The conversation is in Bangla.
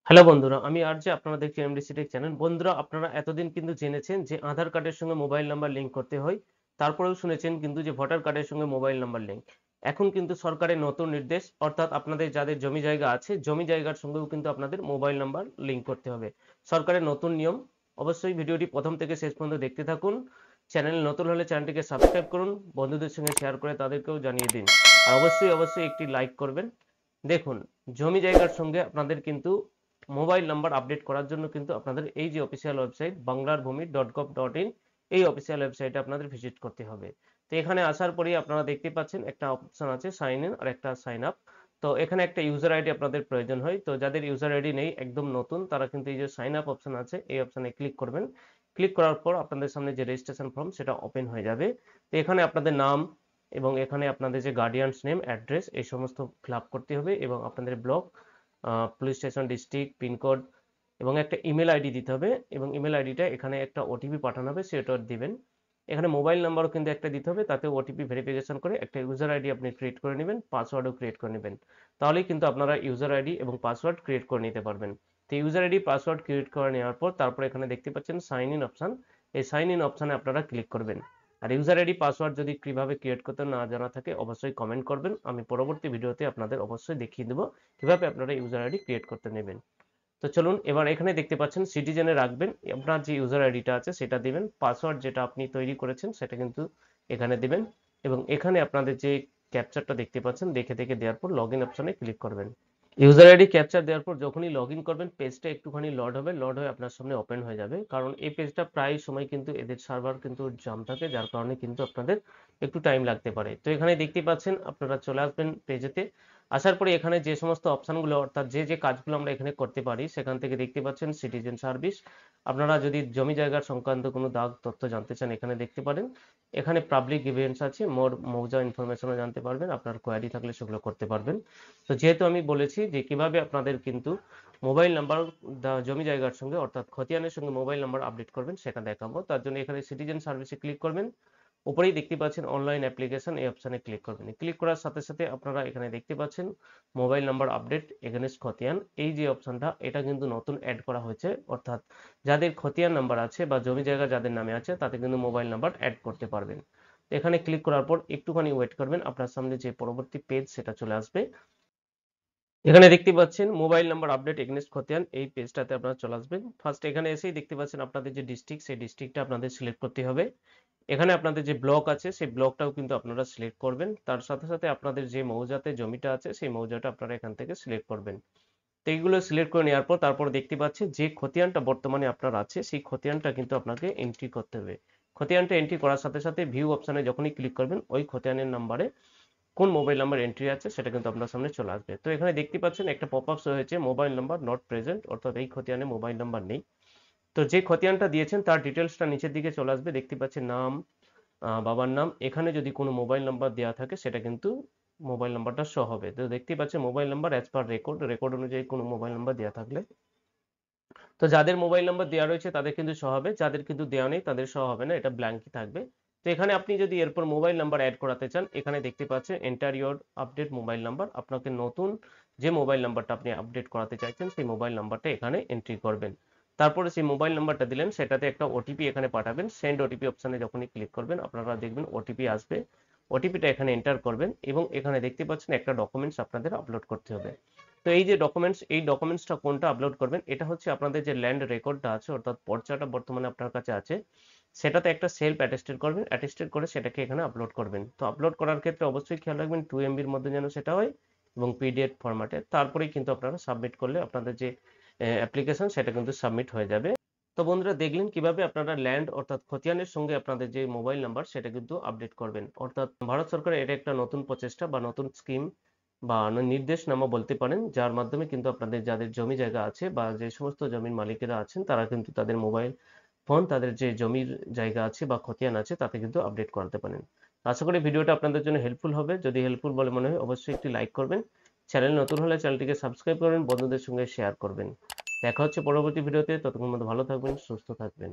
হ্যালো বন্ধুরা, আমি আরজে আপনারা দেখছেন এমডিসি টেক চ্যানেল। বন্ধুরা, আপনারা এতদিন কিন্তু জেনেছেন যে আধার কার্ডের সঙ্গে মোবাইল নাম্বার লিংক করতে হয়। তারপরেও শুনেছেন কিন্তু যে ভোটার কার্ডের সঙ্গে মোবাইল নাম্বার লিংক। এখন কিন্তু সরকারের নতুন নির্দেশ, অর্থাৎ আপনাদের যাদের জমি জায়গা আছে, জমি জায়গার সঙ্গেও কিন্তু আপনাদের মোবাইল নাম্বার লিংক করতে হবে। সরকারের নতুন নিয়ম। অবশ্যই ভিডিওটি প্রথম থেকে শেষ পর্যন্ত দেখতে থাকুন। চ্যানেল নতুন হলে চ্যানেলটিকে সাবস্ক্রাইব করুন, বন্ধুদের সঙ্গে শেয়ার করে তাদেরকেও জানিয়ে দিন। আর অবশ্যই একটি লাইক করবেন। দেখুন, জমি জায়গার সঙ্গে আপনাদের কিন্তু মোবাইল নাম্বার আপডেট করার জন্য কিন্তু আপনাদের এই যে অফিসিয়াল ওয়েবসাইট banglarbhumi.gov.in, এই অফিসিয়াল ওয়েবসাইটে আপনাদের ভিজিট করতে হবে। তো এখানে আসার পরেই আপনারা দেখতে পাচ্ছেন একটা অপশন আছে সাইন ইন আর একটা সাইন আপ। তো এখানে একটা ইউজার আইডি আপনাদের প্রয়োজন হয়। তো যাদের ইউজার আইডি নেই, একদম নতুন, তারা কিন্তু এই যে সাইন আপ অপশন আছে, এই অপশনে ক্লিক করবেন। ক্লিক করার পর আপনাদের সামনে যে রেজিস্ট্রেশন ফর্ম সেটা ওপেন হয়ে যাবে। তো এখানে আপনাদের নাম এবং এখানে আপনাদের যে গার্ডিয়ানস নেম, অ্যাড্রেস, এই সমস্ত ফিল আপ করতে হবে এবং আপনাদের block, police station, district, pincode এবং একটা ইমেল আইডি দিতে হবে এবং ইমেল আইডিটা এখানে একটা ওটিপি পাঠানো হবে, সেটা দিবেন। এখানে মোবাইল নাম্বারও কিন্তু একটা দিতে হবে, তাতে ওটিপি ভেরিফিকেশন করে একটা ইউজার আইডি আপনি ক্রিয়েট করে নেবেন, পাসওয়ার্ডও ক্রিয়েট করে নেবেন। তাহলেই কিন্তু আপনারা ইউজার আইডি এবং পাসওয়ার্ড ক্রিয়েট করে নিতে পারবেন। তো ইউজার আইডি পাসওয়ার্ড ক্রিয়েট করে নেওয়ার পর তারপর এখানে দেখতে পাচ্ছেন সাইন ইন অপশন। এই সাইন ইন অপশনে আপনারা ক্লিক করবেন। আর ইউজার আইডি পাসওয়ার্ড যদি কিভাবে ক্রিয়েট করতে না জানা থাকে, অবশ্যই কমেন্ট করবেন। আমি পরবর্তী ভিডিওতে আপনাদের অবশ্যই দেখিয়ে দেবো কিভাবে আপনারা ইউজার আইডি ক্রিয়েট করতে নেবেন। তো চলুন, এবার এখানে দেখতে পাচ্ছেন সিটিজেনে রাখবেন, আপনার যে ইউজার আইডিটা আছে সেটা দিবেন, পাসওয়ার্ড যেটা আপনি তৈরি করেছেন সেটা কিন্তু এখানে দিবেন এবং এখানে আপনাদের যে ক্যাপচারটা দেখতে পাচ্ছেন দেখে দেখে দেওয়ার পর লগ ইন অপশনে ক্লিক করবেন। ইউজার আইডি ক্যাপচার দেওয়ার পর যখনই লগ ইন করবেন, পেজটা একটুখানি লোড হবে, লোড হয়ে আপনার সামনে ওপেন হয়ে যাবে। কারণ এই পেজটা প্রায় সময় কিন্তু এদের সার্ভার কিন্তু জাম থাকে, যার কারণে কিন্তু আপনাদের একটু টাইম লাগতে পারে। তো এখানে দেখতে পাচ্ছেন আপনারা চলে আসবেন পেজেতে। আসার পরে এখানে যে সমস্ত অপশনগুলো, অর্থাৎ যে যে কাজগুলো আমরা এখানে করতে পারি, সেখান থেকে দেখতে পাচ্ছেন সিটিজেন সার্ভিস। আপনারা যদি জমি জায়গার সংক্রান্ত কোনো দাগ তথ্য জানতে চান, এখানে দেখতে পারেন। এখানে পাবলিক ইভেন্টস আছে, মোর মৌজা ইনফরমেশনও জানতে পারবেন, আপনার কোয়ারি থাকলে সেগুলো করতে পারবেন। তো যেহেতু আমি বলেছি যে কিভাবে আপনাদের কিন্তু মোবাইল নাম্বার জমি জায়গার সঙ্গে, অর্থাৎ খতিয়ানের সঙ্গে মোবাইল নাম্বার আপডেট করবেন, সেটা দেখাবো। তার জন্য এখানে সিটিজেন সার্ভিসে ক্লিক করবেন। উপরেই দেখতে পাচ্ছেন অনলাইন অ্যাপ্লিকেশন, এই অপশনে ক্লিক করবেন। ক্লিক করার সাথে সাথে আপনারা এখানে দেখতে পাচ্ছেন মোবাইল নাম্বার আপডেট এগেনস্ট খতিয়ান, এই যে অপশনটা, এটা কিন্তু নতুন অ্যাড করা হয়েছে। অর্থাৎ যাদের খতিয়ান নাম্বার আছে বা জমি জায়গা যাদের নামে আছে, তাতে কিন্তু মোবাইল নাম্বার অ্যাড করতে পারবেন। এখানে ক্লিক করার পর একটুখানি ওয়েট করবেন, আপনার সামনে যে পরবর্তী পেজ সেটা চলে আসবে। এখানে দেখতে পাচ্ছেন মোবাইল নাম্বার আপডেট এগেইনস্ট খতিয়ান, এই পেজটাতে আপনারা চলে আসবেন। ফার্স্ট এখানে এসেই দেখতে পাচ্ছেন আপনাদের যে ডিস্ট্রিক্ট, সেই ডিস্ট্রিক্টটা আপনাদের সিলেক্ট করতে হবে। এখানে আপনাদের যে ব্লক আছে সেই ব্লকটাও কিন্তু আপনারা সিলেক্ট করবেন। তার সাথে সাথে আপনাদের যে মৌজাতে জমিটা আছে সেই মৌজাটা আপনারা এখান থেকে সিলেক্ট করবেন। তো এইগুলো সিলেক্ট করে নেওয়ার পর তারপর দেখতে পাচ্ছেন যে খতিয়ানটা বর্তমানে আপনার আছে, সেই খতিয়ানটা কিন্তু আপনাকে এন্ট্রি করতে হবে। খতিয়ানটা এন্ট্রি করার সাথে সাথে ভিউ অপশনে যখনই ক্লিক করবেন, ওই খতিয়ানের নাম্বারে কোন মোবাইল নাম্বার এন্ট্রি আছে সেটা কিন্তু আপনার সামনে চলে আসবে। তো এখানে দেখতে পাচ্ছেন একটা পপআপ শো হয়েছে, মোবাইল নাম্বার নট প্রেজেন্ট, অর্থাৎ এই খতিয়ানে মোবাইল নাম্বার নেই। তো যে খতিয়ানটা দিয়েছেন তার ডিটেলসটা নিচের দিকে চলে আসবে, দেখতে পাচ্ছেন নাম, বাবার নাম। এখানে যদি কোনো মোবাইল নাম্বার দেওয়া থাকে সেটা কিন্তু মোবাইল নাম্বারটা শো হবে। তো দেখতে পাচ্ছেন mobile number as per record, record অনুযায়ী কোনো মোবাইল নাম্বার দেওয়া থাকলে, তো যাদের মোবাইল নাম্বার দেওয়া রয়েছে তাদের কিন্তু শো হবে, যাদের কিন্তু দেওয়া নেই তাদের শো হবে না, এটা ব্ল্যাঙ্কই থাকবে। তো এখানে আপনি যদি এরপর মোবাইল নাম্বার অ্যাড করাতে চান, এখানে দেখতে পাচ্ছেন enter your update mobile number, আপনাকে নতুন যে মোবাইল নাম্বারটা আপনি আপডেট করাতে চাইছেন সেই মোবাইল নাম্বারটা এখানে এন্ট্রি করবেন। তারপরে সেই মোবাইল নাম্বারটা দিলেন, সেটাতে একটা ওটিপি এখানে পাঠাবেন। সেন্ড ওটিপি অপশনে যখনই ক্লিক করবেন, আপনারা দেখবেন ওটিপি আসবে। ওটিপিটা এখানে এন্টার করবেন এবং এখানে দেখতে পাচ্ছেন একটা ডকুমেন্টস আপনাদের আপলোড করতে হবে। তো এই যে ডকুমেন্টস, এই ডকুমেন্টসটা কোনটা আপলোড করবেন, এটা হচ্ছে আপনাদের যে ল্যান্ড রেকর্ডটা আছে, অর্থাৎ পর্চাটা বর্তমানে আপনার কাছে আছে, সেটাতে একটা সেলফ অ্যাটেস্টেড করবেন, অ্যাটেস্টেড করে সেটাকে এখানে আপলোড করবেন। তো আপলোড করার ক্ষেত্রে অবশ্যই খেয়াল রাখবেন 2 MBর মধ্যে যেন সেটা হয় এবং পিডিএফ ফরম্যাটে। তারপরেই কিন্তু আপনারা সাবমিট করলে আপনাদের যে অ্যাপ্লিকেশন সেটা কিন্তু সাবমিট হয়ে যাবে। তো বন্ধুরা, দেখলেন কিভাবে আপনারা ল্যান্ড অর্থাৎ খতিয়ানের সঙ্গে আপনাদের যে মোবাইল নাম্বার সেটা কিন্তু আপডেট করবেন। অর্থাৎ ভারত সরকারের এটা একটা নতুন প্রচেষ্টা বা নতুন স্কিম বা নির্দেশনামা বলতে পারেন, যার মাধ্যমে কিন্তু আপনাদের যাদের জমি জায়গা আছে বা যে সমস্ত জমির মালিকেরা আছেন, তারা কিন্তু তাদের মোবাইল ফোন, তাদের যে জমির জায়গা আছে বা খতিয়ান আছে তাতে কিন্তু আপডেট করাতে পারেন। আশা করি ভিডিওটা আপনাদের জন্য হেল্পফুল হবে। যদি হেল্পফুল বলে মনে হয়, অবশ্যই একটি লাইক করবেন। চ্যানেল নতুন হলে চ্যানেলটিকে সাবস্ক্রাইব করবেন, বন্ধুদের সঙ্গে শেয়ার করবেন। দেখা হচ্ছে পরবর্তী ভিডিওতে, ততক্ষণ মধ্যে ভালো থাকবেন, সুস্থ থাকবেন।